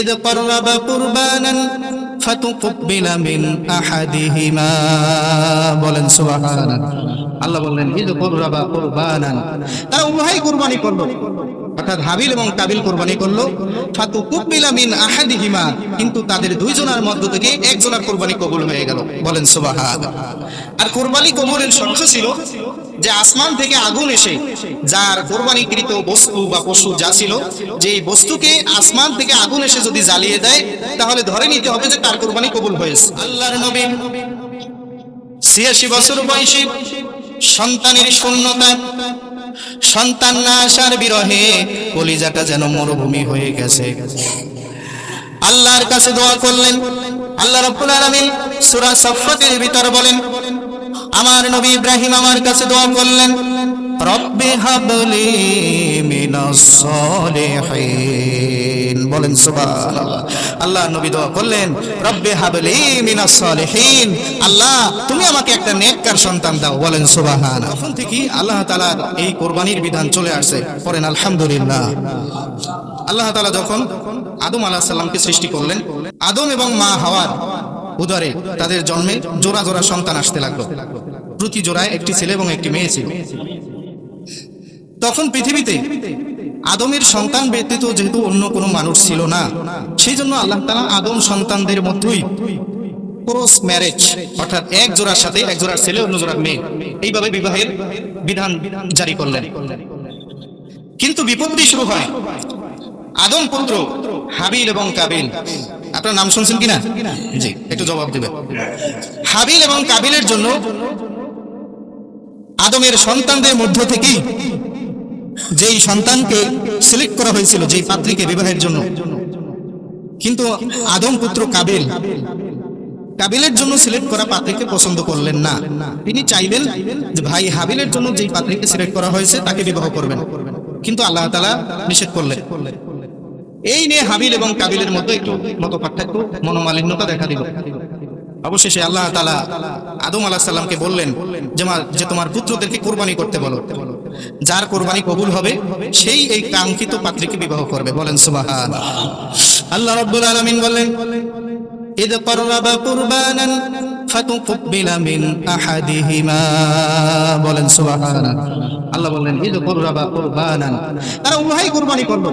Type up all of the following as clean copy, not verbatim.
إذ قرب قربانا فتقبل من أحدهما বলেন সুবহানাল্লাহ। আল্লাহ বললেন ইদ কুরবা কুরবানান, তারা উভয় কুরবানি করলো, অর্থাৎ হাবিল এবং কাবিল কুরবানি করলো। ফাতুকুবিলা মিন আহাদিহিমা, কিন্তু তাদের দুইজনের মধ্য থেকে একজনের কুরবানি কবুল হয়ে গেল। বলেন সুবহানাল্লাহ। আর কুরবানি কবুলের শর্ত ছিল যে আসমান থেকে আগুন এসে যার কোরবানিকৃত বস্তু বা পশু যা ছিল, যে বস্তুকে আসমান থেকে আগুন এসে যদি জ্বালিয়ে দেয় তাহলে ধরে নিতে হবে যে তার কোরবানি কবুল হয়েছে। আল্লাহর নবী ৮৬ বছর বয়সী, সন্তানের শূন্যতা, সন্তান না আসার বিরহে কলিজাটা যেন মরুভূমি হয়ে গেছে। আল্লাহর কাছে দোয়া করলেন। আল্লাহ রাব্বুল আলামিন সূরা সাফফাতের ভিতর বলেন, আমার নবী ইব্রাহিম আমার কাছে দোয়া করলেন, রব্বি হাবলি মিনাস সালিহিন। বলেন সুবহানাল্লাহ। আল্লাহ নবী দোয়া করলেন, রব্বি হাবলি মিনাস সালিহিন, আল্লাহ তুমি আমাকে একটা নেককার সন্তান দাও। বলেন সুবহানাল্লাহ। তখন থেকে আল্লাহ তাআলার এই কুরবানির বিধান চলে আসছে। পড়েন আলহামদুলিল্লাহ। আল্লাহ তাআলা যখন আদম আলাইহিস সালামকে সৃষ্টি করলেন, আদম এবং মা হাওয়ার উদরে তাদের জন্মে জোড়া জোড়া সন্তান আসতে লাগলো। প্রতি জোড়ায় একটি ছেলে এবং একটি মেয়ে ছিল। তখন পৃথিবীতে আদমের সন্তান ব্যতীত যেহেতু অন্য কোনো মানুষ ছিল না, সেই জন্য আল্লাহ তাআলা আদম সন্তানদের মধ্যেই ক্রস ম্যারেজ, অর্থাৎ এক জোড়ার সাথে এক জোড়ার ছেলে অন্য জোড়ার মেয়ে, এইভাবে বিবাহের বিধান জারি করলেন। কিন্তু বিপত্তি শুরু হয়। আদম পুত্র হাবিল এবং কাবিল, আপনার নাম শুনছেন কিনা? জি, একটু জবাব দেবেন। হাবিল এবং কাবিলের জন্য আদমের সন্তানদের মধ্য থেকেই যেই সন্তানকে সিলেক্ট করা হয়েছিল, যেই পাত্রীকে বিবাহের জন্য, কিন্তু আদম পুত্র কাবিল কাবিলের জন্য সিলেক্ট করা পাত্রীকে পছন্দ করলেন না। তিনি চাইলেন যে ভাই হাবিলের জন্য যেই পাত্রীকে সিলেক্ট করা হয়েছে তাকে বিবাহ করবেন, কিন্তু আল্লাহ তাআলা নিষেধ করলেন। এই নিয়ে হাবিল এবং কাবিলের মধ্যে একটু মত পার্থক্য, মনোমালিন্যতা দেখা দিল। অবশেষে আল্লাহ তাআলা আদম আলাইহিস সালামকে বললেন যে তোমার পুত্রদেরকে কুরবানি করতে বলো, যার কুরবানি কবুল হবে সেই এই কাঙ্ক্ষিত পাত্রীকে বিবাহ করবে। বলেন সুবহানাল্লাহ। আল্লাহ রাব্বুল আলামিন বলেন, ইদ করবা কুরবানান ফাতুকুবিলা মিন আহাদিহিমা। বলেন সুবহানাল্লাহ। আল্লাহ বললেন ইদ করবা কুরবানান, তারা উভয় কুরবানি করলো,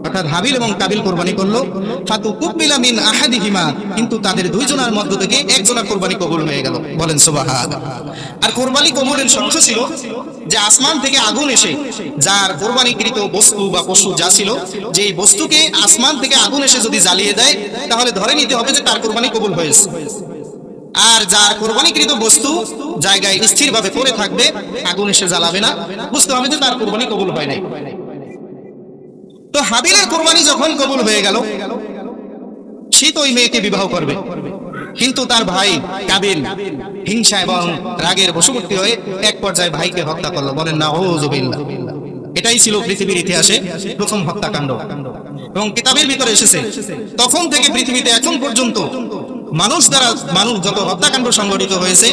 অর্থাৎ হাবিল এবং কাবিল কুরবানি করলো। ফাতুকুবিলা মিন আহাদিহিমা, কিন্তু তাদের দুইজনের মধ্য থেকে একজনের কুরবানি কবুল হয়ে গেল। বলেন সুবহানাল্লাহ। আর কুরবানি কবুলের শর্ত ছিল যে আসমান থেকে আগুন এসে যার কোরবানিকৃত বস্তু বা পশু যা ছিল, যে বস্তুকে আসমান থেকে আগুন এসে যদি জ্বালিয়ে দেয় তাহলে ধরে নিতে হবে যে তার কুরবানি কবুল হয়েছে। আর যার কোরবানিকৃত বস্তু জায়গায় স্থিরভাবে পড়ে থাকবে, আগুন এসে জ্বালাবে না, বুঝতে হবে যে তার কুরবানি কবুল হয় নাই। তো হাবিলের কুরবানি যখন কবুল হয়ে গেল, সে তো ওই মেয়েকে বিবাহ করবে, কিন্তু তার ভাই কাবিল হিংসা এবং রাগের বশবর্তী হয়ে এক পর্যায়ে ভাইকে হত্যা করলো। বলেন নাউযুবিল্লাহ। এটাই ছিল পৃথিবীর ইতিহাসে প্রথম হত্যাকাণ্ড এবং কিতাবের ভিতরে এসেছে। তখন থেকে পৃথিবীতে এখন পর্যন্ত মানুষ যত হত্যাকাণ্ড সংঘটিত হয়েছে,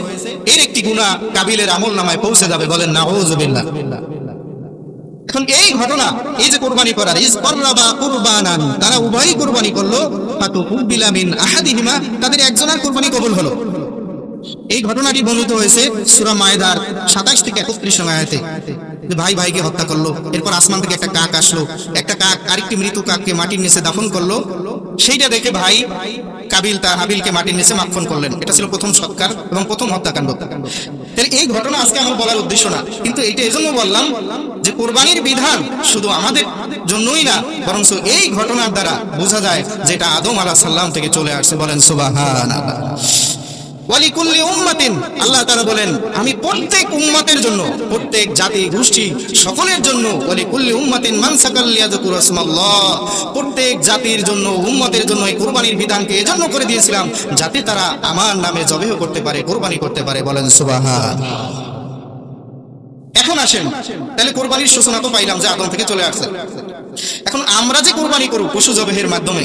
এর একটি গুনাহ কাবিলের আমলনামায় পৌঁছে যাবে। বলেন নাউযুবিল্লাহ। এখন এই ঘটনা, এই যে কুরবানি করার, ইজ করবা কুরবানান, তারা উভয়ই কুরবানি করলো। ফাতুকুবিলা মিন আহাদিহিমা, তাদের একজনের কুরবানি কবুল হলো। এই ঘটনাটি বর্ণিত হয়েছে সূরা মায়েদার ২৭ থেকে ৩১ নং আয়াতে। যে ভাই ভাইকে হত্যা করলো, এরপর আসমান থেকে একটা কাক আসলো, একটা কাক আরেকটি মৃত কাককে মাটির নিচে দাফন করলো। সেইটা দেখে ভাই কাবিল তার হাবিলকে মাটির নিচে মাখন করলেন। এটা ছিল প্রথম সৎকার এবং প্রথম হত্যাকাণ্ড। তাহলে এই ঘটনা আজকে আমার বলার উদ্দেশ্য না, কিন্তু এটা এজন্য বললাম যে কুরবানির বিধান শুধু আমাদের জন্যই না, বরং এই ঘটনার দ্বারা বোঝা যায় যে এটা আদম আলাইহিস সালাম থেকে চলে আসছে। বলেন সুবহানাল্লাহ। ওয়ালিকুল্লি উম্মাতিন, আল্লাহ তাআলা বলেন আমি প্রত্যেক উম্মতের জন্য, প্রত্যেক জাতি গোষ্ঠী সকলের জন্য, ওয়ালিকুল্লি উম্মাতিন মানসাকাল লিয়াযকুরু ইসমাল্লাহ, প্রত্যেক জাতির জন্য, উম্মতের জন্য এই কুরবানির বিধানকে এজন্য করে দিয়েছিলাম যাতে তারা আমার নামে জবেহ করতে পারে, কুরবানি করতে পারে। বলেন সুবহানাল্লাহ। এখন আসেন, তাহলে কুরবানির সূচনা তো পাইলাম যে আদম থেকে চলে আসছে। এখন আমরা যে কুরবানি করব পশু জবেহের মাধ্যমে,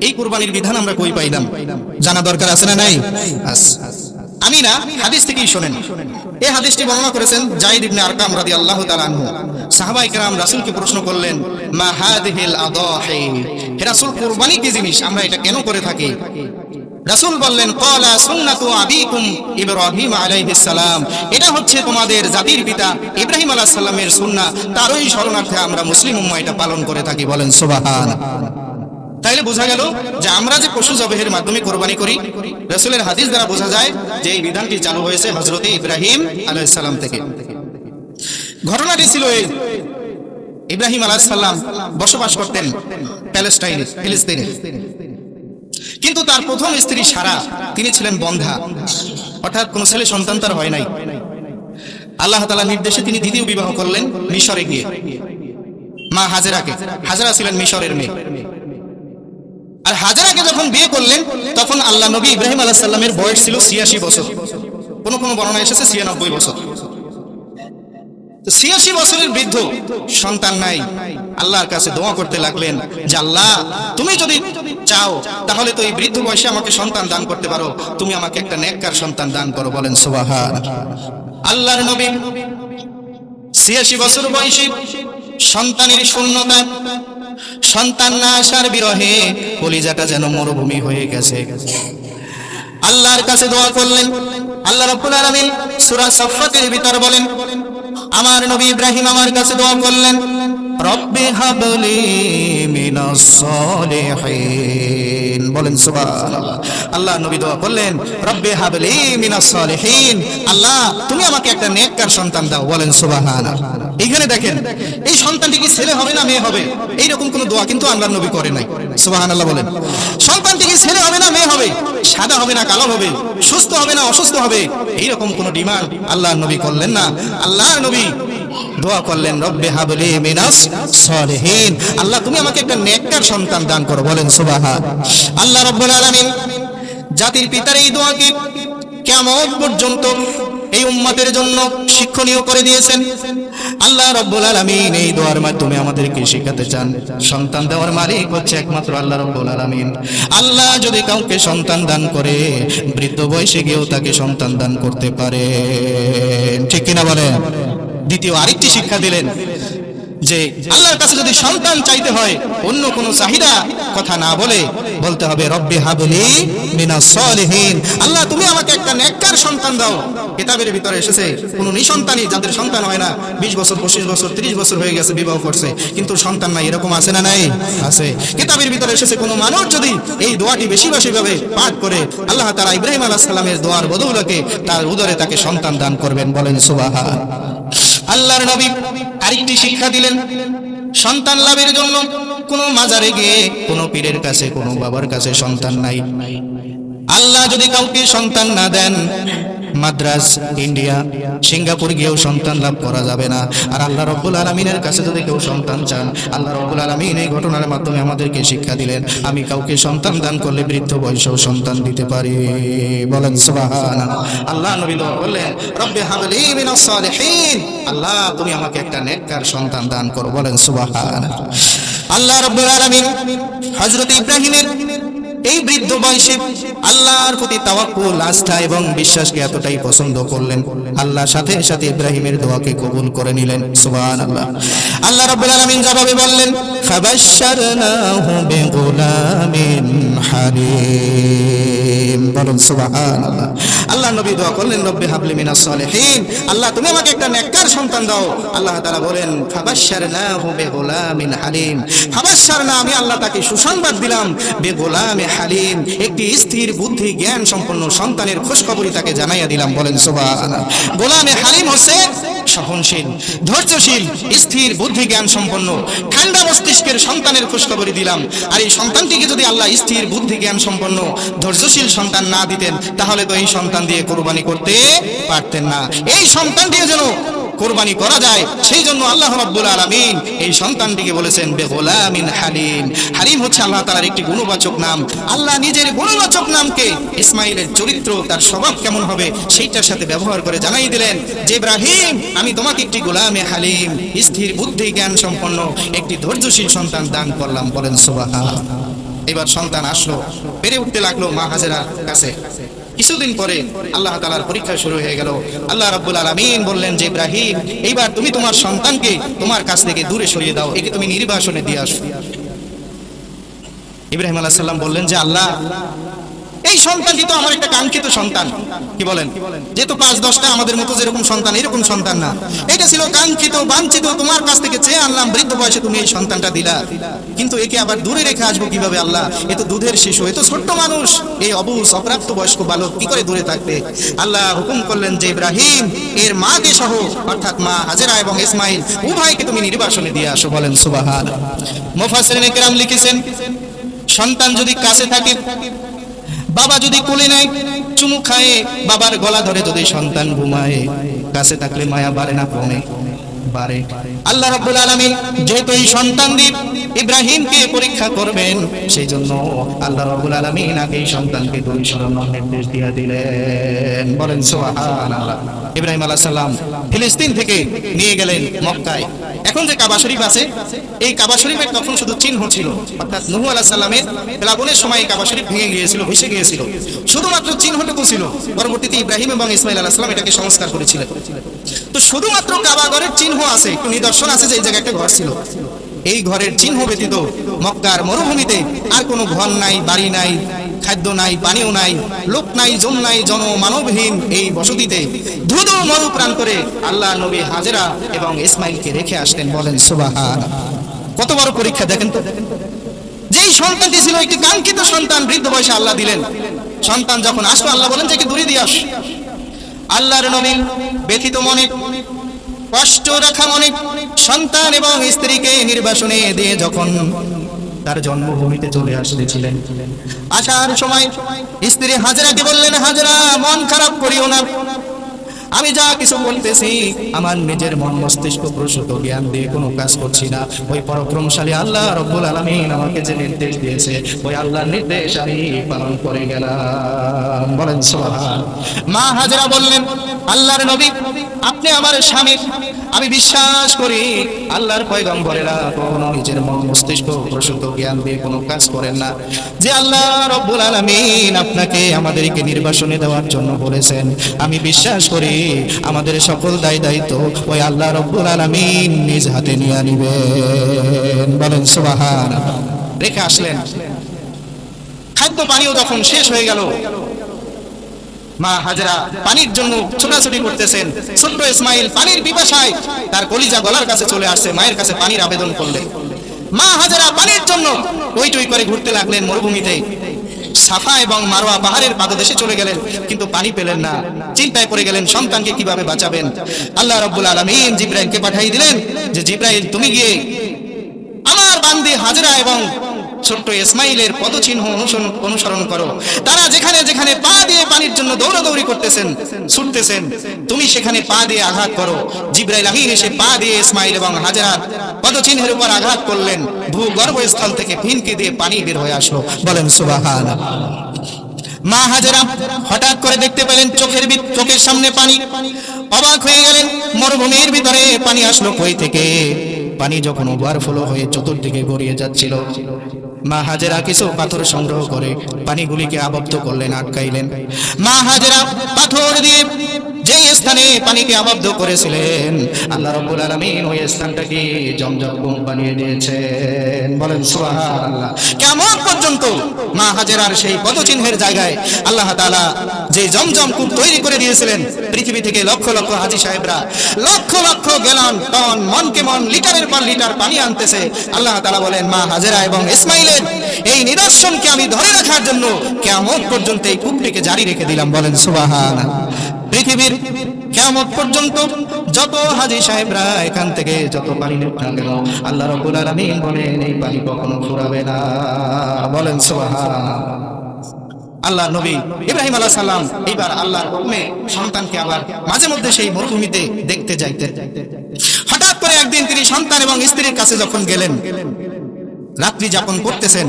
এই কুরবানির বিধান আমরা কই পাইলাম? জানা দরকার আছে না নাই? আমি না, হাদিস থেকেই শোনেন। এই হাদিসটি বর্ণনা করেছেন যায়েদ ইবনে আরকাম রাদিয়াল্লাহু তাআলা আনহু। সাহাবায়ে কেরাম রাসূলকে প্রশ্ন করলেন, মা হাদিহিল আদাহি, হে রাসূল কুরবানি কি জিনিস, আমরা এটা কেন করে থাকি? রাসূল বললেন, ক্বালা সুন্নাতু আবিকুম ইব্রাহিম আলাইহিস সালাম, এটা হচ্ছে তোমাদের জাতির পিতা ইব্রাহিম আলাইহিস সালামের সুন্নাহ, তারই শরণার্থে আমরা মুসলিম উম্মাহ এটা পালন করে থাকি। বলেন সুবহানাল্লাহ। তাইলে বোঝা গেল যে আমরা যে পশু জবাহের মাধ্যমে কোরবানি করি, রাসূলের হাদিস দ্বারা বোঝা যায় যে এই বিধানটি চালু হয়েছে হযরত ইব্রাহিম আলাইহিস সালাম থেকে। ঘটনাটি ছিল এই, ইব্রাহিম আলাইহিস সালাম বসবাস করতেন প্যালেস্টাইনে, ফিলিস্তিনে। কিন্তু তার প্রথম স্ত্রী সারা, তিনি ছিলেন বন্ধা, অর্থাৎ কোনো ছেলে সন্তান তার হয় নাই। আল্লাহ তাআলার নির্দেশে তিনি দ্বিতীয় বিবাহ করলেন মিশরে গিয়ে, মা হাজেরাকে। হাজেরা ছিলেন মিশরের মেয়ে। আর হাজেরাকে যখন বিয়ে করলেন তখন আল্লাহ নবী ইব্রাহিম আলাইহিস সালামের বয়স ছিল ৮৬ বছর, কোন কোন বর্ণনা এসেছে ৯৬ বছর। ৮৬ বছরের বৃদ্ধ, সন্তান নাই। আল্লাহর কাছে দোয়া করতে লাগলেন যে আল্লাহ, তুমি যদি চাও তাহলে তো এই বৃদ্ধ বয়সে আমাকে সন্তান দান করতে পারো, তুমি আমাকে একটা নেককার সন্তান দান করো। বলেন সুবহানাল্লাহ। আল্লাহর নবী ৮৬ বছর বয়সে সন্তানের শূন্যতা, সন্তান না আসার বিরহে কলিজাটা যেন মরুভূমি হয়ে গেছে। আল্লাহর কাছে দোয়া করলেন। আল্লাহ রাব্বুল আলামিন সূরা সাফফাতের ভিতর বলেন, আমার নবী ইব্রাহিম আমার কাছে দোয়া করলেন, রব্বি হাবলি মিনাস সালিহিন। বলেন সুবহানাল্লাহ। আল্লাহ নবী দোয়া করলেন, রব্বি হাবলি মিনাস সালিহিন, আল্লাহ তুমি আমাকে একটা নেককার সন্তান দাও। বলেন সুবহানাল্লাহ। এইখানে দেখেন, এই সন্তানটি কি ছেলে হবে না মেয়ে হবে, এইরকম কোন দোয়া কিন্তু আল্লাহর নবী করে নাই। সুবহানাল্লাহ বলেন। সন্তানটি কি ছেলে হবে না মেয়ে হবে, সাদা হবে না কালো হবে, সুস্থ হবে না অসুস্থ হবে, এইরকম কোন ডিমান্ড আল্লাহর নবী করলেন না। আল্লাহর নবী দোয়া করলেন, রব্বি হাবলি মিনাস সালিহিন, আল্লাহ তুমি আমাকে একটা নেককার সন্তান দান করো। বলেন সুবহানাল্লাহ। আল্লাহ রাব্বুল আলামিন জাতির পিতার এই দোয়াকে কিয়ামত পর্যন্ত এই উম্মতের জন্য শিক্ষণীয় করে দিয়েছেন। আল্লাহ রাব্বুল আলামিন এই দোয়ার মাধ্যমে আমাদেরকে শেখাতে চান, সন্তান দেওয়ার মালিক হচ্ছে একমাত্র আল্লাহ রাব্বুল আলামিন। আল্লাহ যদি কাউকে সন্তান দান করে, বৃদ্ধ বয়সে গিয়েও তাকে সন্তান দান করতে পারে। ঠিক কিনা বলেন? দ্বিতীয় আরেকটি শিক্ষা দিলেন যে আল্লাহর কাছে যদি সন্তান চাইতে হয়, অন্য কোনো চাহিদা কথা না বলে বলতে হবে, রব্বি হাবলি মিনাস সালিহিন, আল্লাহ তুমি আমাকে একটা নেককার সন্তান দাও। কিতাবের ভিতরে এসেছে কোন নিঃসন্তানই, যাদের সন্তান হয় না, ২০ বছর ২৫ বছর ৩০ বছর হয়ে গেছে, বিবাহ করছে কিন্তু সন্তান নাই, এরকম আছে না নাই? আছে। কিতাবের ভিতরে এসেছে কোন মানুষ যদি এই দোয়াটি বেশি বেশি ভাবে পাঠ করে, আল্লাহ তাআলা ইব্রাহিম আলাইহিস সালামের দোয়ার বদৌলতে তার উদরে তাকে সন্তান দান করবেন। বলেন সুবহানাল্লাহ। আল্লাহর নবী আরেকটি শিক্ষা দিলেন, সন্তান লাভের জন্য কোনো মাজারে গিয়ে, কোনো পীরের কাছে, কোনো বাবার কাছে সন্তান নাই। আল্লাহ যদি কাউকে সন্তান না দেন, মাদ্রাজ, ইন্ডিয়া, সিঙ্গাপুর গিয়েও সন্তান লাভ করা যাবে না। আর আল্লাহ রাব্বুল আলামিনের কাছে যদি কেউ সন্তান চান, আল্লাহ রাব্বুল আলামিন এই ঘটনার মাধ্যমে আমাদেরকে শিক্ষা দিলেন, আমি কাউকে সন্তান দান করলে বৃদ্ধ বয়সেও সন্তান দিতে পারি। বলেন সুবহানাল্লাহ। আল্লাহ নবী দোয়া করলেন, রব্বি হাবলি মিনাস সালিহিন, আল্লাহ তুমি আমাকে একটা নেককার সন্তান দান করো। বলেন সুবহানাল্লাহ। আল্লাহ রাব্বুল আলামিন হযরত ইব্রাহিমের এই বৃদ্ধ বয়সে আল্লাহর প্রতি তাওয়াক্কুল, আস্থা এবং বিশ্বাসকে এতটাই পছন্দ করলেন, আল্লাহ সাথে সাথে ইব্রাহিমের দোয়াকে কবুল করে নিলেন। সুবহানাল্লাহ। আল্লাহ রাব্বুল আলামিন জবাবে বললেন, ফাবাশশারনাহু বিগুলামিন হালিম। বলুন সুবহানাল্লাহ। আল্লাহ নবী দোয়া করলেন, রব্বি হাবলি মিনাস সালিহিন, আল্লাহ তুমি আমাকে একটা নেককার সন্তান দাও। আল্লাহ তাআলা বলেন, ফাবাশশারনাহু বিগুলামিন হালিম, ফাবাশশারনা, আমি আল্লাহ তাকে সুসংবাদ দিলাম, বিগুলামিন হালিম, একটি স্থির বুদ্ধি জ্ঞান সম্পন্ন সন্তানের খুশখবরি তাকে জানাইয়া দিলাম। বলেন সুবহানাল্লাহ। গোলামে হালিম হচ্ছে সহনশীল, ধৈর্যশীল, স্থির বুদ্ধি জ্ঞান সম্পন্ন, ঠান্ডা মস্তিষ্কের সন্তানের খুশখবরি দিলাম। আর এই সন্তানটিকে যদি আল্লাহ স্থির বুদ্ধি জ্ঞান সম্পন্ন ধৈর্যশীল সন্তান না দিতেন, তাহলে তো এই সন্তান দিয়ে কোরবানি করতে পারতেন না। এই সন্তানটিকে যেন কোরবানি করা যায়, সেই জন্য আল্লাহ রাব্বুল আলামিন এই সন্তানটিকে বলেছেন বেগুলামিন হালিম। হালিম হচ্ছে আল্লাহ তাআলার একটি গুণবাচক নাম। আল্লাহ নিজের গুণবাচক নামকে ইসমাইলের চরিত্র, তার স্বভাব কেমন হবে সেইটার সাথে ব্যবহার করে জানাই দিলেন যে ইব্রাহিম, আমি তোমাকে একটি গোলামে হালিম, স্থির বুদ্ধি জ্ঞান সম্পন্ন একটি ধৈর্যশীল সন্তান দান করলাম। বলেন সুবহানাল্লাহ। এবার সন্তান আসলো, বেড়ে উঠতে লাগলো মা হাজেরার কাছে। কিছুদিন পরে আল্লাহ তাআলার পরীক্ষা শুরু হয়ে গেল। আল্লাহ রাব্বুল আলামিন বললেন যে ইব্রাহিম, এইবার তুমি তোমার সন্তানকে তোমার কাছ থেকে দূরে সরিয়ে দাও, একে তুমি নির্বাসনে দিয়ে আসো। ইব্রাহিম আলাইহিস সালাম বললেন যে আল্লাহ, এই সন্তানটি তো আমার একটা কাঙ্ক্ষিত সন্তান। কি বলেন? যেহেতু 5-10টা আমাদের মতো যেরকম সন্তান, এরকম সন্তান না, এটা ছিল কাঙ্ক্ষিত, বাঞ্ছিত, তোমার কাছ থেকে চেয়ে আনলাম, বৃদ্ধ বয়সে তুমি এই সন্তানটা দিলা, কিন্তু একে আবার দূরে রেখে আসবো কিভাবে আল্লাহ? এ তো দুধের শিশু, এ তো ছোট্ট মানুষ, এই অবুঝ অপ্রাপ্ত বয়স্ক বালক কি করে দূরে থাকবে? আল্লাহ হুকুম করলেন যে ইব্রাহিম, এর মাকে সহ অর্থাৎ মা হাজেরা এবং ইসমাইল উভয়কে তুমি নির্বাসনে দিয়ে আসো। বলেন সুবহানাল্লাহ। মুফাসসিরিনে কেরাম লিখেছেন, সন্তান যদি কাছে থাকে, বাবা যদি কোলে নেয়, চুমু খায়, বাবার গলা ধরে যদি সন্তান ঘুমায়, কাছে থাকলে মায়া বাড়ে না কমে? বাড়ে। আল্লাহ রাব্বুল আলামিন যেহেতু এই সন্তান দিয়ে ইব্রাহিমকে পরীক্ষা করবেন, সেই জন্য আল্লাহ রাব্বুল আলামিন আগে এই সন্তানকে দূরে সরানোর নির্দেশ দিয়ে দিলেন। বলেন সুবহানাল্লাহ। ইব্রাহিম আলাইহিস সালাম ফিলিস্তিন থেকে নিয়ে গেলেন মক্কায়। এখন যে কাবা শরীফ আছে, এই কাবা শরীফের তখন শুধু চিহ্ন ছিল, অর্থাৎ নূহ আলাইহিস সালামের প্লাবনের সময় কাবা শরীফ ভেঙে গিয়েছিল, ভেসে গিয়েছিল, শুধুমাত্র চিহ্নটুকু ছিল। পরবর্তীতে ইব্রাহিম এবং ইসমাইল আলাইহিস সালাম এটাকে সংস্কার করেছিলেন। তো শুধুমাত্র কাবা ঘরের চিহ্ন আছে, একটু নিদর্শন আছে যে এই জায়গায় একটা ঘর ছিল। এই ঘরের চিহ্ন ব্যতীত মক্কার মরুভূমিতে আর কোনো ঘর নাই, বাড়ি নাই, খাদ্য নাই, পানীয় নাই, লোক নাই, জন নাই, জনমানবহীন এই বসতিতে ধুধু মরু প্রান্তরে আল্লাহ নবী হাজেরা এবং ইসমাইলকে রেখে আসলেন। বলেন সুবহানাল্লাহ। কত বড় পরীক্ষা দেখেন তো। যেই সন্তানটি ছিল একটি কাঙ্ক্ষিত সন্তান, বৃদ্ধ বয়সে আল্লাহ দিলেন। সন্তান যখন আসলো, আল্লাহ বলেন যে একে দূরে দিয়ে আস। আল্লাহর নবী ব্যথিত মনে, কষ্ট রাখা মনে সন্তান এবং স্ত্রীকে নির্বাসনে দিয়ে যখন তার জন্মভূমিতে চলে আসতেছিলেন, আসার সময় স্ত্রী হাজেরাকে বললেন, হাজেরা, মন খারাপ করিও না, আমি যা কিছু বলতেছি আমার নিজের মন মস্তিষ্ক প্রসূত জ্ঞান দিয়ে কোনো কাজ করছি না। ওই পরাক্রমশালী আল্লাহ রব্বুল আলামিন আমাকে যে নির্দেশ দিয়েছে, ওই আল্লাহর নির্দেশ আমি পালন করে গেলাম। বলেন সুবহানাল্লাহ। মা হাজেরা বললেন, আল্লাহর নবী, আপনি আমার স্বামী, আমি বিশ্বাস করি আল্লাহর পয়গম্বরেরা কখনো নিজের মন মস্তিষ্ক প্রসূত জ্ঞান দিয়ে কোনো কাজ করেন না। যে আল্লাহ রব্বুল আলামিন আপনাকে আমাদেরকে নির্বাসনে দেওয়ার জন্য বলেছেন, আমি বিশ্বাস করি আমাদের সকল দায় দায়িত্ব ওই আল্লাহ রব্বুল আলামিন নিজ হাতে নিয়ে নিবেন। বলেন সুবহানাল্লাহ। রেখে আসলেন। খাদ্য পানীয় যখন শেষ হয়ে গেল, মা হাজেরা পানির জন্য ছোটাছুটি করতেছেন। ছোট্ট ইসমাইল পানির পিপাসায় তার কলিজা গলার কাছে চলে আসছে, মায়ের কাছে পানির আবেদন করলেন। মা হাজেরা পানির জন্য টই টই করে ঘুরতে লাগলেন মরুভূমিতে। সাফা এবং মারওয়া পাহাড়ের পাদদেশে চলে গেলেন, কিন্তু পানি পেলেন না। চিন্তায় পড়ে গেলেন সন্তানকে কিভাবে বাঁচাবেন। আল্লাহ রাব্বুল আলামিন জিবরাইলকে পাঠিয়ে দিলেন যে, জিবরাইল, তুমি গিয়ে আমার বান্দি হাজেরা এবং ছোট্ট ইসমাইলের পদচিহ্ন অনুসরণ করো। তারা যেখানে যেখানে পা দিয়ে পানির জন্য দৌড়াদৌড়ি করতেছেন, ছুটতেছেন, তুমি সেখানে পা দিয়ে আঘাত করো। জিবরাইল আমিন এসে পা দিয়ে ইসমাইল এবং হাজেরার পদচিহ্নের উপর আঘাত করলেন। ভূগর্ভস্থল থেকে ফিনকি দিয়ে পানি বের হয়ে আসলো। বলেন সুবহানাল্লাহ। মা হাজেরা হঠাৎ করে দেখতে পেলেন চোখের সামনে পানি। অবাক হয়ে গেলেন, মরুভূমির ভিতরে পানি আসলো কই থেকে? পানি যখন ওভারফ্লো হয়ে চতুর্দিকে গড়িয়ে যাচ্ছিল, মা হাজেরা কিছু পাথর সংগ্রহ করে পানিগুলিকে আবদ্ধ করলেন, আটকাইলেন। মা হাজেরা পাথর দিয়ে যে স্থানে পানিকে আবদ্ধ করেছিলেন, আল্লাহ রাব্বুল আলামিন ওই স্থানটাকে জমজম কূপ বানিয়ে দিয়েছেন। বলেন সুবহানাল্লাহ। কিয়ামত পর্যন্ত মা হাজেরার সেই পদচিহ্নের জায়গায় আল্লাহ তাআলা যে জমজম কূপ তৈরি করে দিয়েছিলেন, পৃথিবী থেকে লক্ষ লক্ষ হাজী সাহেবরা লক্ষ লক্ষ গ্যালন, টন, মনকে মন, লিটারের পর লিটার পানি আনতেছে। আল্লাহ তাআলা বলেন, মা হাজেরা এবং ইসমাইলের এই নিদর্শনকে আমি ধরে রাখার জন্য কিয়ামত পর্যন্ত এই কূপটিকে জারি রেখে দিলাম। বলেন সুবহানাল্লাহ। পৃথিবীর কিয়ামত পর্যন্ত যত হাজী সাহেবরা এখান থেকে যত পানি নেন না কেন, আল্লাহ রাব্বুল আলামিন বলেন এই পানি কখনো ফুরাবে না। বলেন সুবহানাল্লাহ। আল্লাহ নবী ইব্রাহিম আলাইহিস সালাম এবার আল্লাহর হুকুমে সন্তানকে আবার মাঝে মধ্যে সেই মরুভূমিতে দেখতে যাইতেন। হঠাৎ করে একদিন তিনি সন্তান এবং স্ত্রীর কাছে যখন গেলেন, রাত্রি যাপন করতেছেন,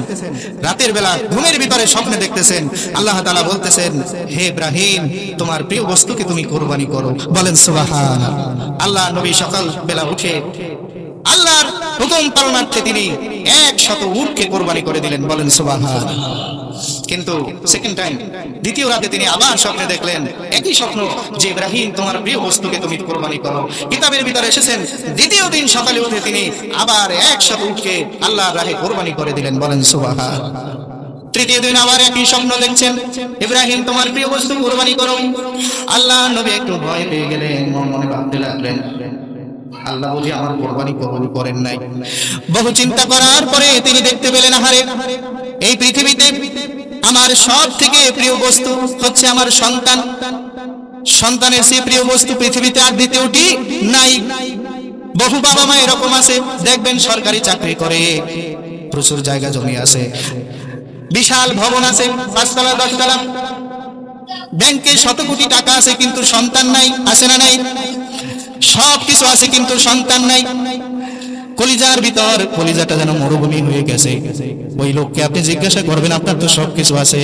রাতের বেলা ঘুমের ভিতরে স্বপ্নে দেখতেছেন, আল্লাহ তাআলা বলতেছেন, হে ইব্রাহিম, তোমার প্রিয় বস্তুকে তুমি কুরবানি করো। বলেন সুবহানাল্লাহ। আল্লাহ নবী সকাল বেলা উঠে আল্লাহর হুকুম পালনার্থে তিনি 100 উটকে কুরবানি করে দিলেন। বলেন সুবহানাল্লাহ। কিন্তু সেকেন্ড টাইম, দ্বিতীয় রাতে তিনি আবার স্বপ্নে দেখলেন একই স্বপ্ন, যে ইব্রাহিম তোমার প্রিয় বস্তুকে তুমি কোরবানি করো। কিতাবের ভিতরে এসেছেন দ্বিতীয় দিন সকালে উঠে তিনি আবার একসাথে উঠকে আল্লাহর রাহে কোরবানি করে দিলেন, বলেন সুবহান। তৃতীয় দিন আবার একই স্বপ্ন দেখছেন, ইব্রাহিম তোমার প্রিয় বস্তু কোরবানি করো। আল্লাহ নবী একটু ভয় পেয়ে গেলেন, মনে মনে ভাবতে লাগলেন আল্লাহ বুঝি আমার কোরবানি কবুল করেন নাই। বহু চিন্তা করার পরে তিনি দেখতে পেলেন, আহারে এই পৃথিবীতে আমার সব থেকে প্রিয় বস্তু হচ্ছে আমার সন্তান। সন্তানের চেয়ে প্রিয় বস্তু পৃথিবীতে আর দ্বিতীয়টি নাই। বহু বাবা মা এরকম আছে, দেখবেন সরকারি চাকরি করে, প্রচুর জায়গা জমি আছে, বিশাল ভবন আছে, 5 তলা 10 তলা, ব্যাংকে শত কোটি টাকা আছে, কিন্তু সন্তান নাই। আছে না নাই? সব কিছু আছে কিন্তু সন্তান নাই। কলিজার ভিতর কলিজাটা যেন মরুভূমি হয়ে গেছে। ওই লোককে আপনি জিজ্ঞাসা করবেন আপনার তো সবকিছু আছে,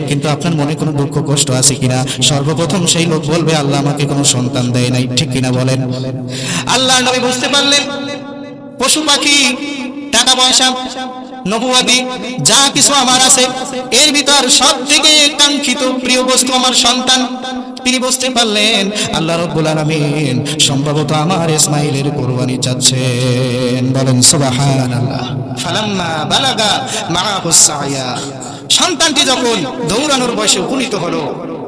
কিন্তু আপনার মনে কোনো দুঃখ কষ্ট আছে কিনা? সর্বপ্রথম সেই লোক বলবে আল্লাহ আমাকে কোনো সন্তান দেয় নাই, ঠিক কিনা বলেন? আল্লাহ নবী বুঝতে পারলেন পশু পাখি, টাকা পয়সা, নবুয়াদি যা কিছু আমার আছে, এর ভিতর সব থেকে কাঙ্ক্ষিত প্রিয় বস্তু আমার সন্তান। তিনি বুঝতে পারলেন আল্লাহ রাব্বুল আলামিন সম্ভবত আমার ইসমাইলের কুরবানি চাচ্ছেন, বলেন সুবহানাল্লাহ। ফালাম্মা বালাগা মাআহুস সায়া, সন্তানটি যখন দৌড়ানোর বয়সে উপনীত হলো,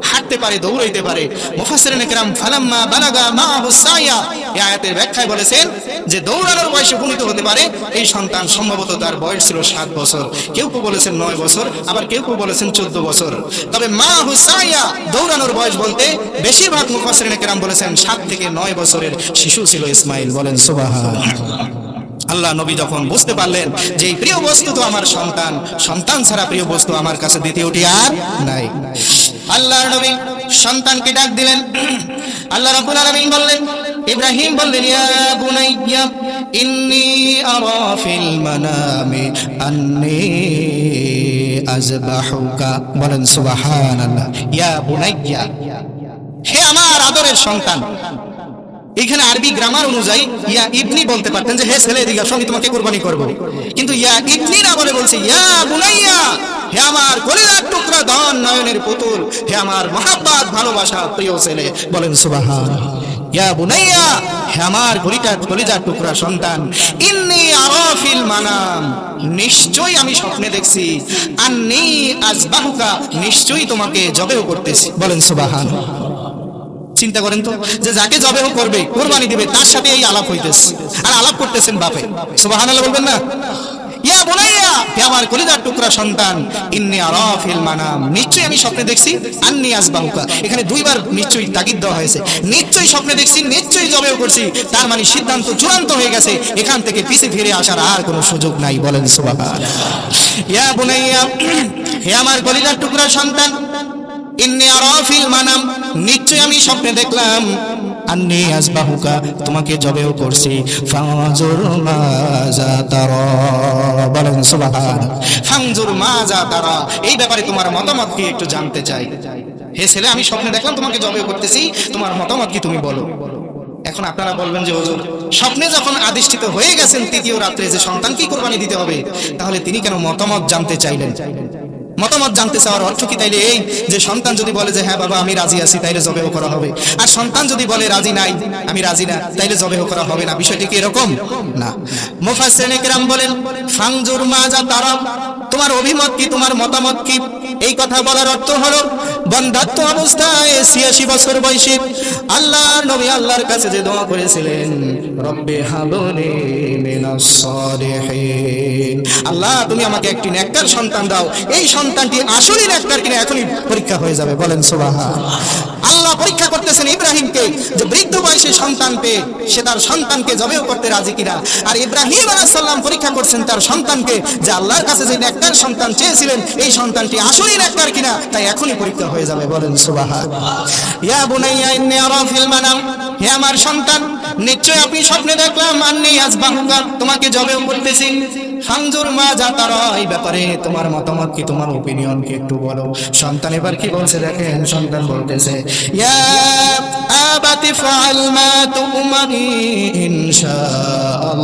হাঁটতে পারে, দৌড়াইতে পারে, মুফাসসিরিনে কেরাম ফালাম্মা বালাগা মাআহুস সায়া এই আয়াতের ব্যাখ্যায় বলেছেন যে দৌড়ানোর বয়সে উপনীত হতে পারে এই সন্তান। সম্ভবত তার বয়স ছিল 7 বছর, কেউ কেউ বলেছেন 9 বছর, আবার কেউ কেউ বলেছেন 14 বছর। তবে মাআহুস সায়া দৌড়ানোর বয়স বলতে বেশিরভাগ মুফাসসিরিনে কেরাম বলেছেন 7 থেকে 9 বছরের শিশু ছিল ইসমাইল, বলেন সুবহানাল্লাহ। আল্লাহ নবী যখন বুঝতে পারলেন যে এই প্রিয় বস্তু তো আমার সন্তান, সন্তান ছাড়া প্রিয় বস্তু আমার কাছে দ্বিতীয়টি আর নাই, আল্লাহর নবী সন্তানকে ডাক দিলেন। আল্লাহ রাব্বুল আলামিন বললেন, ইব্রাহিম বললেন ইয়া বুনাইয়া ইন্নী আরা ফিল মানামি আন্নী আযবাহুকা, বলেন সুবহানাল্লাহ। ইয়া বুনাইয়া, হে আমার আদরের সন্তান। এখানে আরবি গ্রামার অনুযায়ী ইয়া ইবনি বলতে পারতেন যে হে ছেলে এদিকে আসো আমি তোমাকে কুরবানি করব, কিন্তু ইয়া ইবনি না বলে বলছে ইয়া বুনাইয়া, হে আমার কলিজার টুকরা, ধন নয়নের পুতুল, হে আমার মহাব্বত ভালোবাসা প্রিয় ছেলে, বলেন সুবহানাল্লাহ। ইয়া বুনাইয়া, হে আমার কলিজার টুকরা সন্তান, ইন্নী আরা ফিল মানাম, নিশ্চয়ই আমি স্বপ্নে দেখছি, আন্নী আযবাহুকা, নিশ্চয়ই তোমাকে জবেহ করতেছি, বলেন সুবহানাল্লাহ। চিন্তা করেন তো, যে যাকে জবেহ করবে, কুরবানি দিবে, তার সাথে এই আলাপ হইতেছে, আর আলাপ করতেছেন বাপে, সুবহানাল্লাহ বলবেন না? ইয়া বুনাইয়া, হে আমার কলিজার টুকরা সন্তান, ইন্নী আরা ফিল মানাম, নিশ্চয়ই আমি স্বপ্নে দেখছি, আন্নী আযবাহুকা, এখানে দুইবার নিশ্চয়ই তাগিদ দেওয়া হয়েছে। নিশ্চয়ই স্বপ্নে দেখছি, নিশ্চয়ই জবেহ করছি, তার মানে সিদ্ধান্ত চূড়ান্ত হয়ে গেছে, এখান থেকে পিছে ফিরে আসার আর কোনো সুযোগ নাই, বলেন সুবহানাল্লাহ। ইয়া বুনাইয়া, হে আমার কলিজার টুকরা সন্তান, ইন্নী আরা ফিল মানাম, নিশ্চয়ই আমি স্বপ্নে দেখলাম, আন্নী আযবাহুকা, তোমাকে জবেহ করছি, ফানজুর মাজা তারা, বলেন সুবহানাল্লাহ। ফানজুর মাজা তারা, এই ব্যাপারে তোমার মতামত কি একটু জানতে চাই। হে ছেলে, আমি স্বপ্নে দেখলাম তোমাকে জবেহ করতেছি, তোমার মতামত কি তুমি বলো। এখন আপনারা বলবেন যে হুজুর, স্বপ্নে যখন আদিষ্ঠিত হয়ে গেছেন তৃতীয় রাত্রে যে সন্তান কি কুরবানি দিতে হবে, তাহলে তিনি কেন মতামত জানতে চাইলেন? মতামত জানতে চাওয়ার অর্থ কি তাইলে এই যে সন্তান যদি বলে যে হ্যাঁ বাবা আমি রাজি আছি, তাইলে জবেহ করা হবে, আর সন্তান যদি বলে রাজি নাই, আমি রাজি না, তাইলে জবেহ করা হবে না? বিষয়টি কি এরকম না? মুফাসসিরিনে কেরাম বলেন ফানজুর মাজা তারা, তোমার অভিমত কি, তোমার মতামত কি? এই কথা বলার অর্থ হলো বন্ধাত্ব অবস্থায় 86 বছর বয়সী আল্লাহ নবী আল্লাহর কাছে যে দোয়া করেছিলেন, রব্বি হাবলি মিনাস সালিহিন, আল্লাহ তুমি আমাকে একটি নেককার সন্তান দাও, এই সন্তানটি আসলে নেককার কিনা এখনই পরীক্ষা হয়ে যাবে, বলেন সুবহানাল্লাহ। আল্লাহ পরীক্ষা করতেছেন ইব্রাহিমকে, যে বৃদ্ধ বয়সে সন্তান পেয়ে সে তার সন্তানকে জবেহ করতে রাজি কিনা, আর ইব্রাহিম আলাইহিস সালাম পরীক্ষা করছেন তার সন্তানকে যে আল্লাহর কাছে যে নেককার সন্তান চেয়েছিলেন এই সন্তানটি আসলেই নেককার কিনা, তাই এখনই পরীক্ষা হয়ে যাবে, বলেন সুবহানাল্লাহ। ইয়া বুনাইয়া ইন্নী আরা ফিল মানাম, হে আমার সন্তান, নিশ্চয় আপনি স্বপ্নে দেখলাম, আন্নী আযবাহু নাহকা, তোমাকে জবেও করতেছি। ফানজুর মা যা তারা, এই ব্যাপারে তোমার মতামত কি, তোমার ওপিনিয়ন কি একটু বলো। সন্তান এবার কি বলছে দেখেন, সন্তান বলতেছে ইয়া আবাতি ফাআল মা তুমারি ইনশাআল্লাহু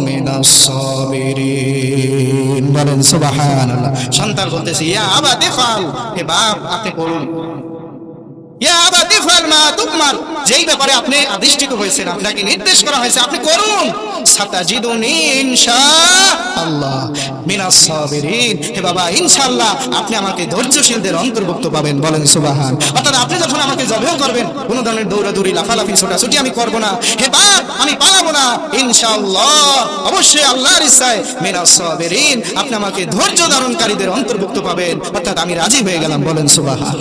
মিনাস সাবিরিন। বলেন সুবহানাল্লাহ। সন্তান বলতেছে ইয়া আবাতি ফাআল, হে বাপ আপনি করুন, ইয়া আবাতি ফাআল মা তুমার, যেই ব্যাপারে আপনি আদিষ্টিত হয়েছেন, আপনাকে নির্দেশ করা হয়েছে আপনি করুন। সাতাজিদুনি ইনশাআল্লাহ মিনাস সাবিরিন, হে বাবা ইনশাআল্লাহ আপনি আমাকে ধৈর্যশীলদের অন্তর্ভুক্ত পাবেন। বলেন সুবহান। অর্থাৎ আপনি যখন আমাকে জবেও করবেন, কোন ধরনের দৌড়াদৌড়ি লাফালাফি ছোটাছুটি আমি করব না, হে বাপ আমি পালাবো না, ইনশাআল্লাহ অবশ্যই আল্লাহর ইচ্ছায় মিনাস সাবিরিন আপনি আমাকে ধৈর্য ধারণকারীদের অন্তর্ভুক্ত পাবেন, অর্থাৎ আমি রাজি হয়ে গেলাম। বলেন সুবহান।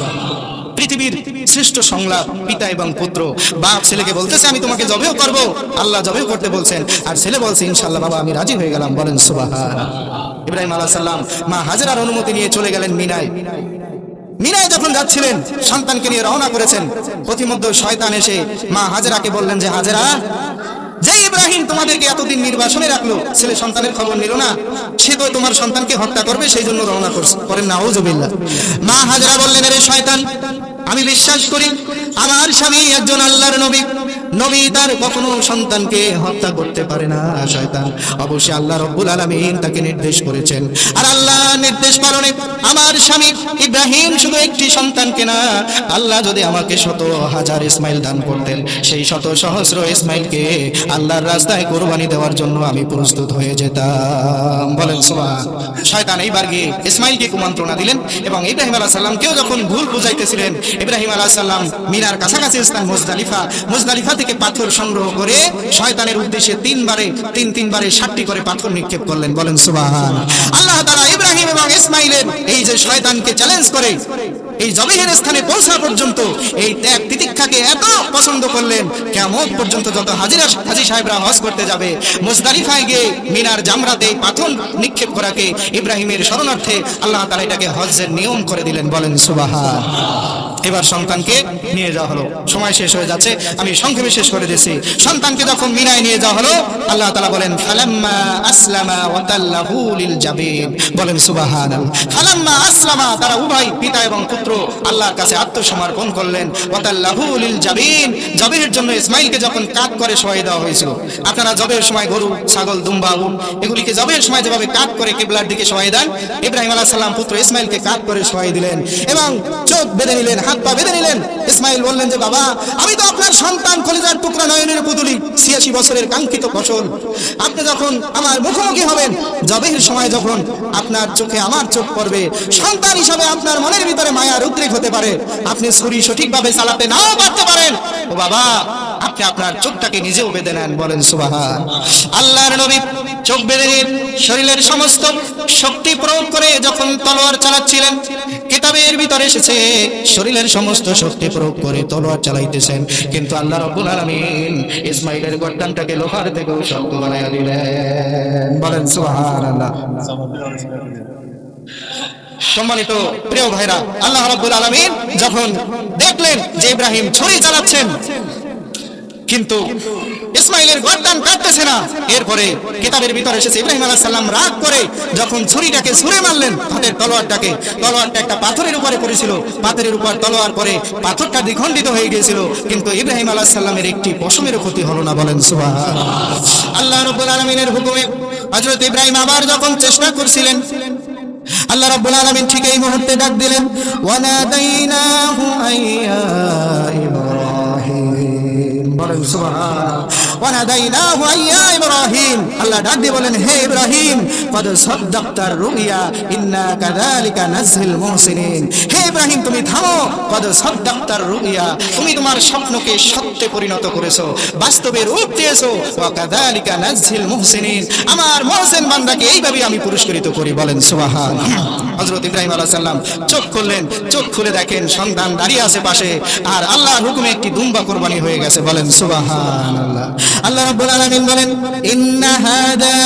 পৃথিবীর শ্রেষ্ঠ সংলাপ, পিতা এবং পুত্র। বাপ ছেলেকে বলতেছে আমি তোমাকে জবেও করব, আল্লাহ জবেও করতে বলছেন, আর ছেলে বলছে ইনশাআল্লাহ বাবা আমি রাজি হয়ে গেলাম। বলেন সুবহান। ইব্রাহিম আলাইহিস সালাম মা হাজেরার অনুমতি নিয়ে চলে গেলেন মিনায়। মিনায় যখন যাচ্ছিলেন, সন্তানকে নিয়ে রওনা করেছেন, প্রতিমধ্যে শয়তান এসে মা হাজেরাকে বললেন যে হাজেরা, যে ইব্রাহিম তোমাদেরকে এতদিন নির্বাসনে রাখলো, ছেলে সন্তানের খবর নিল না, সে তো তোমার সন্তানকে হত্যা করবে, সেই জন্য রওনা করেন। নাউজুবিল্লাহ। মা হাজেরা বললেন আরে শয়তান, আমি বিশ্বাস করি আমার স্বামী একজন আল্লাহর নবী, নবী তার কখনো সন্তানকে হত্যা করতে পারে না। শয়তান, অবশ্যই আল্লাহ রাব্বুল আলামিন তাকে নির্দেশ করেছেন, আর আল্লাহ নির্দেশ পালনে আমার স্বামী ইব্রাহিম শুধু একটি সন্তানকে না, আল্লাহ যদি আমাকে 100,000 ইসমাইল দান করতেন, সেই 100,000 ইসমাইলকে আল্লাহর রাস্তায় কুরবানি দেওয়ার জন্য আমি প্রস্তুত হয়ে যেতাম। বলেন সুবহান। শয়তান এইবার গিয়ে ইসমাইলকে কুমন্ত্রণা দিলেন, এবং ইব্রাহিম আলাইহিস সালামকেও যখন ভুল বুঝাইতেছিলেন, ইব্রাহিম আলাইহিস সালাম মিনার কাছাকাছি স্থান মুজদালিফা থেকে পাথর সংগ্রহ করে শয়তানের উদ্দেশ্যে তিনবারে 60টি করে পাথর নিক্ষেপ করলেন। বলেন সুবহান। আল্লাহ তাআলা ইব্রাহিম এবং ইসমাইলের এই যে শয়তানকে চ্যালেঞ্জ করে এই জবেহের স্থানে পৌঁছা পর্যন্ত এই ত্যাগ তিতিক্ষাকে এত পছন্দ করলেন, কিয়ামত পর্যন্ত যত হাজী সাহেবরা হজ করতে যাবে, মুজদালিফায় গিয়ে মিনার জামরাতে পাথর নিক্ষেপ করাকে ইব্রাহিমের শরণার্থে আল্লাহ তাআলা এটাকে হজ্জের নিয়ম করে দিলেন। বলেন সুবহান। এবার সন্তানকে নিয়ে যাওয়া হলো, সময় শেষ হয়ে যাচ্ছে, আমি সংক্ষেপে শেষ করে দিচ্ছি। সন্তানকে যখন মিনায় নিয়ে যাওয়া হলো, আল্লাহ তাআলা বলেন ফালাম্মা আসলামা ওয়া তাল্লাহু লিল জাবিন। বলেন সুবহানাল্লাহ। ফালাম্মা আসলামা, তারা উভয় পিতা এবং পুত্র আল্লাহর কাছে আত্মসমর্পণ করলেন। ওয়া তাল্লাহু লিল জাবিন, জবের জন্য ইসমাইলকে যখন কাট করে শোয়াই দেওয়া হয়েছিল, আপনারা জবের সময় গরু, ছাগল, দুম্বা, উট এগুলিকে জবের সময় যেভাবে কাট করে কিবলার দিকে শোয়াই দেন, ইব্রাহিম আলাইহিস সালাম পুত্র ইসমাইলকে কাট করে শোয়াই দিলেন এবং চোখ বেঁধে নিলেন, হাত পা বেঁধে নিলেন। ইসমাইল বললেন যে বাবা আমি তো আপনার সন্তান, কলিজার টুকরা, নয়নের পুতুলি, 86 বছরের কাঙ্ক্ষিত ফসল, আপনি যখন আমার মুখোমুখি হবেন, জবের সময় যখন আপনার চোখে আমার চোখ পড়বে, সন্তান হিসাবে আপনার মনের ভিতরে মায়ার উদ্রেক হতে পারে, আপনি ছুরি সঠিকভাবে চালাতে নাও পারতে পারেন, ও বাবা আপনি আপনার চোখটাকে নিজেও বেঁধে নেন। বলেন সুবহান। আল্লাহর নবী চোখ বেঁধে নিয়ে শরীরের সমস্ত শক্তি প্রয়োগ করে যখন তলোয়ার চালাচ্ছিলেন, কিতাবের ভিতরে এসেছে শরীরের সমস্ত শক্তি প্রয়োগ করে তলোয়ার চালাইতেছেন, কিন্তু আল্লাহ রাব্বুল আলামিন ইসমাইলের গর্দানটাকে লোহার থেকেও শক্ত বানাইয়া দিলেন। বলেন সুবহানাল্লাহ। সম্মানিত প্রিয় ভাইরা, আল্লাহ রাব্বুল আলামিন যখন দেখলেন যে ইব্রাহিম ছুরি চালাচ্ছেন কিন্তু ইসমাইলের গর্দান কাটতেছে না, এরপরে কিতাবের ভিতরে এসেছে ইব্রাহিম আলাইহিস সালাম রাগ করে যখন ছুরিটাকে ছুঁড়ে মারলেন, হাতের তলোয়ারটা একটা পাথরের উপরে পড়েছিল, পাথরের উপর তলোয়ার পড়ে পাথরটা দ্বিখণ্ডিত হয়ে গিয়েছিল, কিন্তু ইব্রাহিম আলাইহিস সালামের একটি পশমেরও ক্ষতি হলো না। বলেন সুবহানাল্লাহ। আল্লাহ রাব্বুল আলামিনের হুকুমে হযরত ইব্রাহিম আবার যখন চেষ্টা করছিলেন, আল্লাহ রাব্বুল আলামিন ঠিক এই মুহূর্তে ডাক দিলেন, ওয়ানাদাইনাহু আইয়া ইব্রাহিম। বলেন সুবহানাল্লাহ। ওয়ানাদাইনাহু আইয়া ইব্রাহিম, আল্লাহ ডাক দিয়ে বলেন হে ইব্রাহিম, কদ সাদ্দাকতার রুইয়া ইন্না কাযালিকা নাজহিল মুহসিনিন। হে ইব্রাহিম তুমি থামো, কদ সাদ্দাকতার রুইয়া, তুমি তোমার স্বপ্নকে সত্যে পরিণত করেছো, বাস্তবে রূপ দিয়েছো, ওয়া কাযালিকা নাজহিল মুহসিনিন, আমার মুহসিন বান্দাকে এইভাবে আমি পুরস্কৃত করি। বলেন সুবহান। হযরত ইব্রাহিম আলাইহিস সালাম চোখ খুললেন, চোখ খুলে দেখেন সন্তান দাঁড়িয়ে আছে পাশে, আর আল্লাহর হুকুমে একটি দুম্বা কুরবানি হয়ে গেছে। বলেন সুবহানাল্লাহ। আল্লাহ রাব্বুল আলামিন বলেন ইন্না হাদা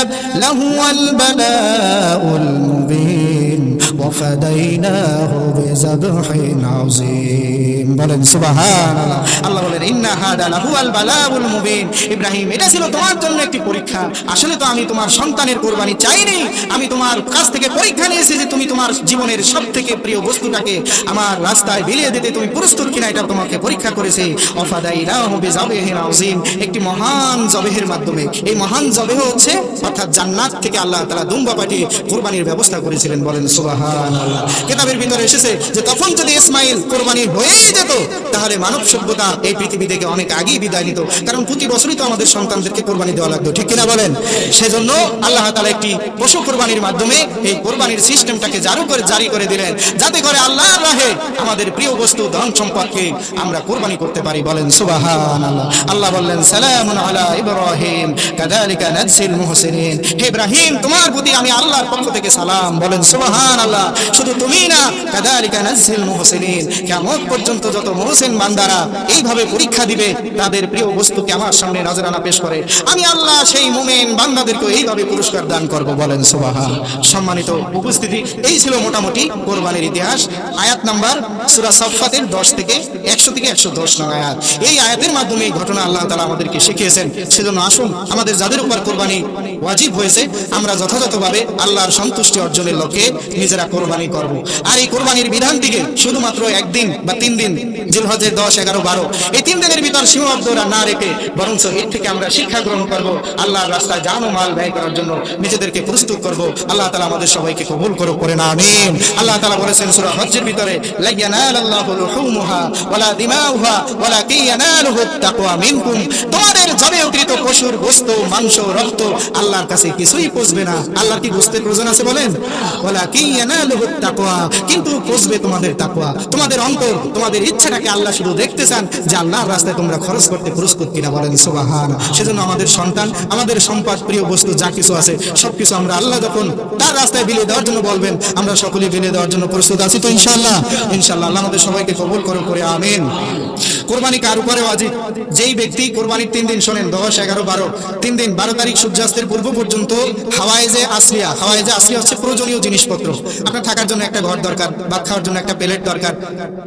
লাহুয়াল বালাউল মুবিন ওয়াফাদাইনাহু বিযাবহিন আযীম। বলেন সুবহানাল্লাহ। আল্লাহ বলেন ইন্না হাদা লাহুয়াল বালাউল মুবিন। ইব্রাহিম, এটা ছিল তোমার জন্য একটি পরীক্ষা। আসলে তো আমি তোমার সন্তানের কুরবানি চাইনি, আমি তোমার কাছ থেকে পরীক্ষা নিয়েছি যে তুমি তোমার জীবনের সবথেকে প্রিয় বস্তুটাকে আমার রাস্তায় বিলিয়ে দিতে তুমি প্রস্তুত কিনা, এটা তোমাকে পরীক্ষা করেছে। ওয়াফাদাইনাহু বিযাবহিন আযীম, একটি মহান জবেহের মাধ্যমে। এই মহান জবেহ হচ্ছে অর্থাৎ জান্নাত থেকে আল্লাহ তাআলা দুম্বা পাঠিয়ে কুরবানির ব্যবস্থা করেছিলেন। বলেন সুবহানাল্লাহ। কিতাবের ভিতরে এসেছে যে তখন যদি ইসমাইল কুরবানি হয়েই যেত তাহলে মানব সভ্যতা এই পৃথিবী থেকে অনেক আগেই বিদায় নিত, কারণ প্রতি বছরই তো আমাদের সন্তানদেরকে কুরবানি দেওয়া লাগতো, ঠিক কিনা বলেন? সেজন্য আল্লাহ তাআলা একটি পশু কুরবানির মাধ্যমে এই কুরবানির সিস্টেমটাকে জারি করে দিলেন, যাতে করে আল্লাহর রাহে আমাদের প্রিয় বস্তু ধন সম্পদকে আমরা কুরবানি করতে পারি। বলেন সুবহানাল্লাহ। আল্লাহ বললেন সালামুন আলা ইব্রাহিম কাযালিকা নাজজিল মুহসিনিন। হে ইব্রাহিম, তোমার প্রতি আমি আল্লাহর পক্ষ থেকে সালাম। বলেন সুবহানাল্লাহ। শুধু তুমি না, কাযালিকা নাজজিল মুহসিনিন, কিয়ামত পর্যন্ত যত মুহসিন বান্দারা এইভাবে পরীক্ষা দিবে, তাদের প্রিয় বস্তুকে আমার সামনে নজরানা পেশ করে, আমি আল্লাহ সেই মুমিন বান্দাদেরকে এইভাবে পুরস্কার দান করব। বলেন সুবহানাল্লাহ। সম্মানিত উপস্থিতি, এই ছিল মোটামুটি কোরবানির ইতিহাস। আয়াত নাম্বার সূরা সাফফাতের 10 থেকে 110 নং আয়াত। এই আয়াতের মাধ্যমে এই ঘটনা আল্লাহ তাআলা আমাদেরকে শিখিয়েছেন। সেজন্য আসুন, আমাদের যাদের উপর কোরবানি ওয়াজিব হয়েছে, আমরা যথাযথভাবে আল্লাহর সন্তুষ্টি অর্জনের লক্ষ্যে নিজেরা কোরবানি করব। আর এই কোরবানির বিধানটিকে শুধুমাত্র একদিন বা 3 দিন, জিলহজের 10, 11, 12 এই 3 দিনের ভিতর সীমাবদ্ধ না রেখে বরঞ্চ এর থেকে আমরা শিক্ষা গ্রহণ করব, আল্লাহর রাস্তায় জান ও মাল ব্যয় করার জন্য নিজেদেরকে প্রস্তুত করব। আল্লাহ তাআলা আমাদের সবাইকে কবুল করুক, করেন আমিন। আল্লাহ তাআলা বলেছেন সূরা হজ্জের ভিতরে, লা ইয়ানালাল্লাহু লুহুমুহা ওয়ালা দিমাউহা ওয়ালাকিন ইয়ানালুহুত তাকওয়া মিনকুম। তোমাদের জবেকৃত পশুর গোশত, মাংস, রক্ত আল্লাহর কাছে কিছুই পৌঁছবে না। আল্লাহর কি গোশতের প্রয়োজন আছে বলেন? ওয়ালাকিন ইয়ানালুহুত তাকওয়া, কিন্তু পৌঁছবে তোমাদের তাকওয়া, তোমাদের অন্তর, তোমাদের ইচ্ছাটাকে আল্লাহ শুধু দেখতে চান যে আল্লাহর রাস্তায় তোমরা খরচ করতে প্রস্তুত কিনা। বলেন সুবহানাল্লাহ। সেজন্য আমাদের সন্তান, আমাদের সম্পদ, প্রিয় বস্তু যা কিছু আছে সবকিছু আমরা আল্লাহ যখন তার রাস্তায় বিলিয়ে দেওয়ার জন্য বলবেন, আমরা সকলে বিলিয়ে দেওয়ার জন্য প্রস্তুত আছি তো ইনশাআল্লাহ? ইনশাআল্লাহ। আল্লাহ আমাদের সবাইকে কবুল করুন, করে আমিন। কোরবানি কার উপরে ওয়াজিব? যেই ব্যক্তি কোরবানির 3 দিন, শোনেন, 10, 11, 12 3 দিন, 12 তারিখ সূর্যাস্তের পূর্ব পর্যন্ত হাওয়াইজে আসলিয়া হচ্ছে প্রয়োজনীয় জিনিসপত্র। আপনার থাকার জন্য একটা ঘর দরকার, ভাত খাওয়ার জন্য একটা প্লেট দরকার,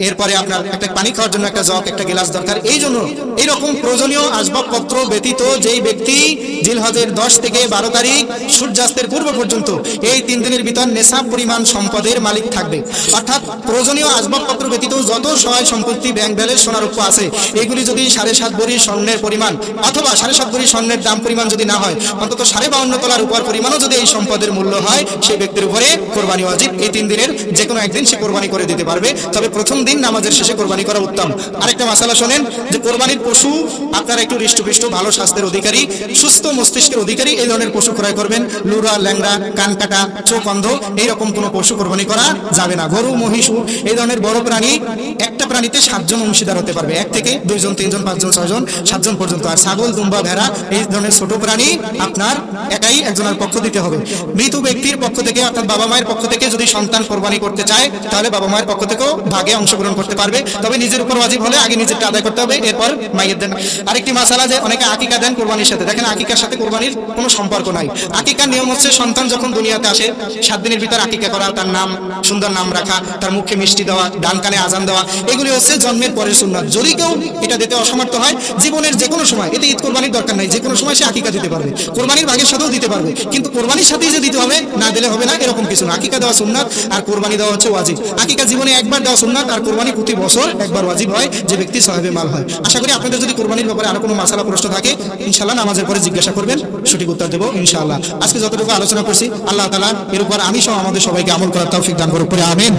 এরপরে আপনার একটা পানি খাওয়ার জন্য একটা জগ, একটা গ্লাস দরকার। এই জন্য এইরকম প্রয়োজনীয় আসবাবপত্র ব্যতীত যেই ব্যক্তি জিলহজের 10 থেকে 12 তারিখ সূর্যাস্তের পূর্ব পর্যন্ত এই 3 দিনের ভিতর নেশাব পরিমাণ সম্পদের মালিক থাকবে, অর্থাৎ প্রয়োজনীয় আসবাবপত্র ব্যতীত যত সহায় সম্পত্তি, ব্যাংক ব্যালেন্স, সোনারূপা আছে, এগুলি যদি 7.5 ভরি স্বর্ণের পরিমাণ অথবা 7.5 ভরি স্বর্ণের দাম পরিমাণ যদি না হয়, অন্তত 52.5 তলার উপর পরিমাণও যদি এই সম্পদের মূল্য হয়, সেই ব্যক্তির উপরে কোরবানি ওয়াজিব। এই 3 দিনের যে কোনো একদিন সে কোরবানি করে দিতে পারবে, তবে প্রথম দিন নামাজের শেষে কোরবানি করা উত্তম। আরেকটা মাসালা শোনেন, যে কোরবানির পশু আপনারা একটু হৃষ্টপুষ্ট, ভালো স্বাস্থ্যের অধিকারী, সুস্থ মস্তিষ্কের অধিকারী এই ধরনের পশু ক্রয় করবেন। লুরা, ল্যাংড়া, কান কাটা, চোখ অন্ধ এইরকম কোনো পশু কোরবানি করা যাবে না। গরু, মহিষ এই ধরনের বড় প্রাণী, একটা প্রাণীতে 7 জন অংশীদার হতে পারবে, 1 থেকে 2 জন, 3 জন, 5 জন, 6 জন, 7 জন পর্যন্ত। আর ছাগল, দুম্বা, ভেড়া এই ধরনের ছোট প্রাণী আপনার একাই একজনের পক্ষ দিতে হবে। মৃত ব্যক্তির পক্ষ থেকে অর্থাৎ বাবা মায়ের পক্ষ থেকে যদি সন্তান কোরবানি করতে চায়, তাহলে বাবা মায়ের পক্ষ থেকেও ভাগে অংশগ্রহণ করতে পারবে, তবে নিজের উপর ওয়াজিব হলে আগে নিজেরটা আদায় করতে হবে, এরপর মায়ের দেন। আরেকটি মাসালা, যে অনেকে আকিকা দেন কোরবানির সাথে। দেখেন, আকিকার সাথে কোরবানির কোনো সম্পর্ক নাই। আকিকার নিয়ম হচ্ছে সন্তান যখন দুনিয়াতে আসে 7 দিনের ভিতর আকিকা করা, তার নাম, সুন্দর নাম রাখা, তার মুখে মিষ্টি দেওয়া, ডান কানে আজান দেওয়া, এগুলি হচ্ছে জন্মের পরের সুন্নাত। যদি কেউ এটা দিতে অসমর্থ হয়, জীবনের যে কোনো সময়, এতে ঈদ কোরবানির দরকার নাই, যে কোনো সময় সে আকিকা দিতে পারবে, কোরবানির ভাগের সাথেও দিতে পারবে, কিন্তু কোরবানির সাথেই যে দিতে হবে, না দিলে হবে না, এরকম কিছু না। আকিকা দেওয়া সুন্নাত আর কোরবানি দেওয়া হচ্ছে ওয়াজিব। আকিকা জীবনে একবার দেওয়া সুন্নাত, আর কোরবানি প্রতি বছর একবার ওয়াজিব হয়, যে ব্যক্তি সাহেবে মাল হয়। আশা করি আপনাদের যদি কোরবানির ব্যাপারে আরো কোনো মাসালা প্রশ্ন থাকে, ইনশাআল্লাহ নামাজের পরে জিজ্ঞাসা করবেন, সঠিক উত্তর দেবো ইনশাআল্লাহ। আজকে যতটুকু আলোচনা করছি, আল্লাহ তাআলা এর উপর আমি সহ আমাদের সবাইকে আমল করার তৌফিক দান করুন, আমিন।